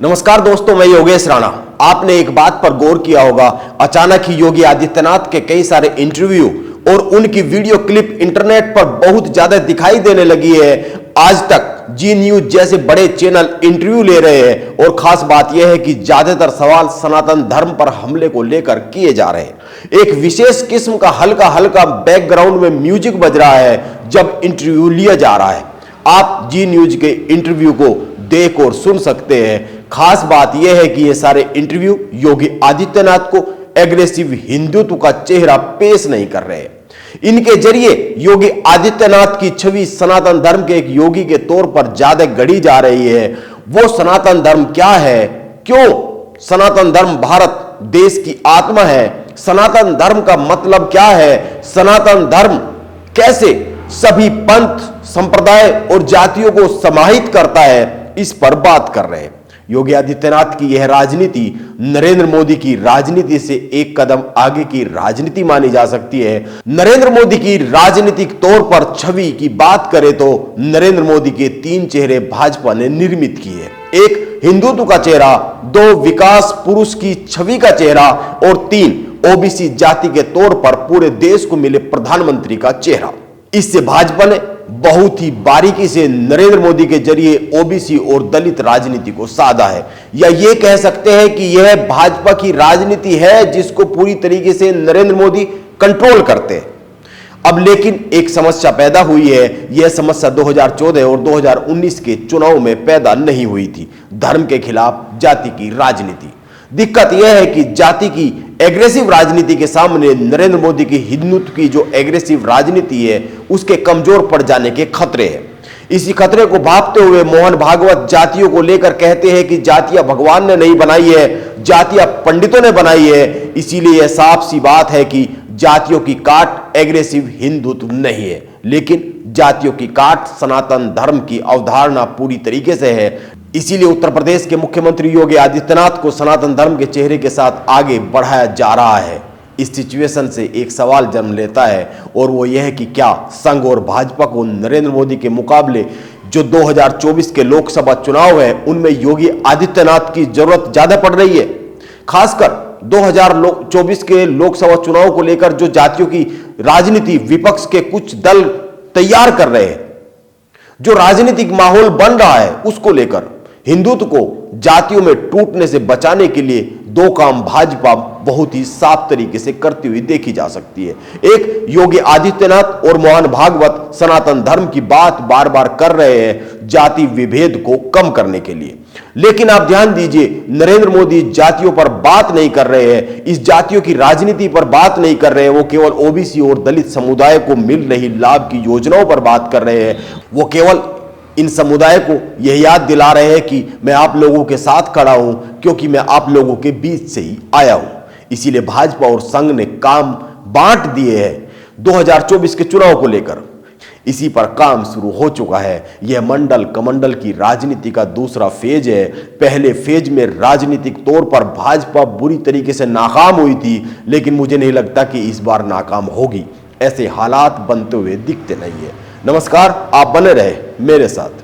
नमस्कार दोस्तों, मैं योगेश राणा। आपने एक बात पर गौर किया होगा, अचानक ही योगी आदित्यनाथ के कई सारे इंटरव्यू और उनकी वीडियो क्लिप इंटरनेट पर बहुत ज्यादा दिखाई देने लगी है। आज तक जी न्यूज जैसे बड़े चैनल इंटरव्यू ले रहे हैं और खास बात यह है कि ज्यादातर सवाल सनातन धर्म पर हमले को लेकर किए जा रहे हैं। एक विशेष किस्म का हल्का हल्का बैकग्राउंड में म्यूजिक बज रहा है जब इंटरव्यू लिया जा रहा है। आप जी न्यूज के इंटरव्यू को देख और सुन सकते हैं। खास बात यह है कि ये सारे इंटरव्यू योगी आदित्यनाथ को एग्रेसिव हिंदुत्व का चेहरा पेश नहीं कर रहे। इनके जरिए योगी आदित्यनाथ की छवि सनातन धर्म के एक योगी के तौर पर ज्यादा गढ़ी जा रही है। वो सनातन धर्म क्या है, क्यों सनातन धर्म भारत देश की आत्मा है, सनातन धर्म का मतलब क्या है, सनातन धर्म कैसे सभी पंथ, संप्रदाय और जातियों को समाहित करता है, इस पर बात कर रहे हैं। योगी आदित्यनाथ की यह राजनीति नरेंद्र मोदी की राजनीति से एक कदम आगे की राजनीति मानी जा सकती है। नरेंद्र मोदी की राजनीतिक तौर पर छवि की बात करें तो नरेंद्र मोदी के 3 चेहरे भाजपा ने निर्मित किए। एक हिंदुत्व का चेहरा, 2 विकास पुरुष की छवि का चेहरा और 3 ओबीसी जाति के तौर पर पूरे देश को मिले प्रधानमंत्री का चेहरा। इससे भाजपा ने बहुत ही बारीकी से नरेंद्र मोदी के जरिए ओबीसी और दलित राजनीति को साधा है, या ये कह सकते हैं कि यह भाजपा की राजनीति है जिसको पूरी तरीके से नरेंद्र मोदी कंट्रोल करते हैं। अब लेकिन एक समस्या पैदा हुई है। यह समस्या 2014 और 2019 के चुनाव में पैदा नहीं हुई थी। धर्म के खिलाफ जाति की राजनीति। दिक्कत यह है कि जाति की एग्रेसिव राजनीति के सामने नरेंद्र मोदी की हिंदुत्व की जो एग्रेसिव राजनीति है उसके कमजोर पड़ जाने के खतरे हैं। इसी खतरे को भांपते हुए मोहन भागवत जातियों को लेकर कहते हैं कि जातियां भगवान ने नहीं बनाई है, जातियां पंडितों ने बनाई है। इसीलिए यह साफ सी बात है कि जातियों की काट एग्रेसिव हिंदुत्व नहीं है, लेकिन जातियों की काट सनातन धर्म की अवधारणा पूरी तरीके से है। इसीलिए उत्तर प्रदेश के मुख्यमंत्री योगी आदित्यनाथ को सनातन धर्म के चेहरे के साथ आगे बढ़ाया जा रहा है। इस सिचुएशन से एक सवाल जन्म लेता है और वो यह है कि क्या संघ और भाजपा को नरेंद्र मोदी के मुकाबले जो 2024 के लोकसभा चुनाव है उनमें योगी आदित्यनाथ की जरूरत ज्यादा पड़ रही है। खासकर 2024 के लोकसभा चुनाव को लेकर जो जातियों की राजनीति विपक्ष के कुछ दल तैयार कर रहे हैं, जो राजनीतिक माहौल बन रहा है उसको लेकर हिंदुत्व को जातियों में टूटने से बचाने के लिए 2 काम भाजपा बहुत ही साफ तरीके से करती हुई देखी जा सकती है। एक, योगी आदित्यनाथ और मोहन भागवत सनातन धर्म की बात बार बार कर रहे हैं जाति विभेद को कम करने के लिए, लेकिन आप ध्यान दीजिए नरेंद्र मोदी जातियों पर बात नहीं कर रहे हैं, इस जातियों की राजनीति पर बात नहीं कर रहे हैं। वो केवल ओबीसी और दलित समुदाय को मिल रही लाभ की योजनाओं पर बात कर रहे हैं। वो केवल इन समुदाय को यह याद दिला रहे हैं कि मैं आप लोगों के साथ खड़ा हूं क्योंकि मैं आप लोगों के बीच से ही आया हूं। इसीलिए भाजपा और संघ ने काम बांट दिए हैं 2024 के चुनाव को लेकर। इसी पर काम शुरू हो चुका है। यह मंडल कमंडल की राजनीति का दूसरा फेज है। पहले फेज में राजनीतिक तौर पर भाजपा बुरी तरीके से नाकाम हुई थी, लेकिन मुझे नहीं लगता कि इस बार नाकाम होगी। ऐसे हालात बनते हुए दिखते नहीं है। नमस्कार, आप बने रहे मेरे साथ।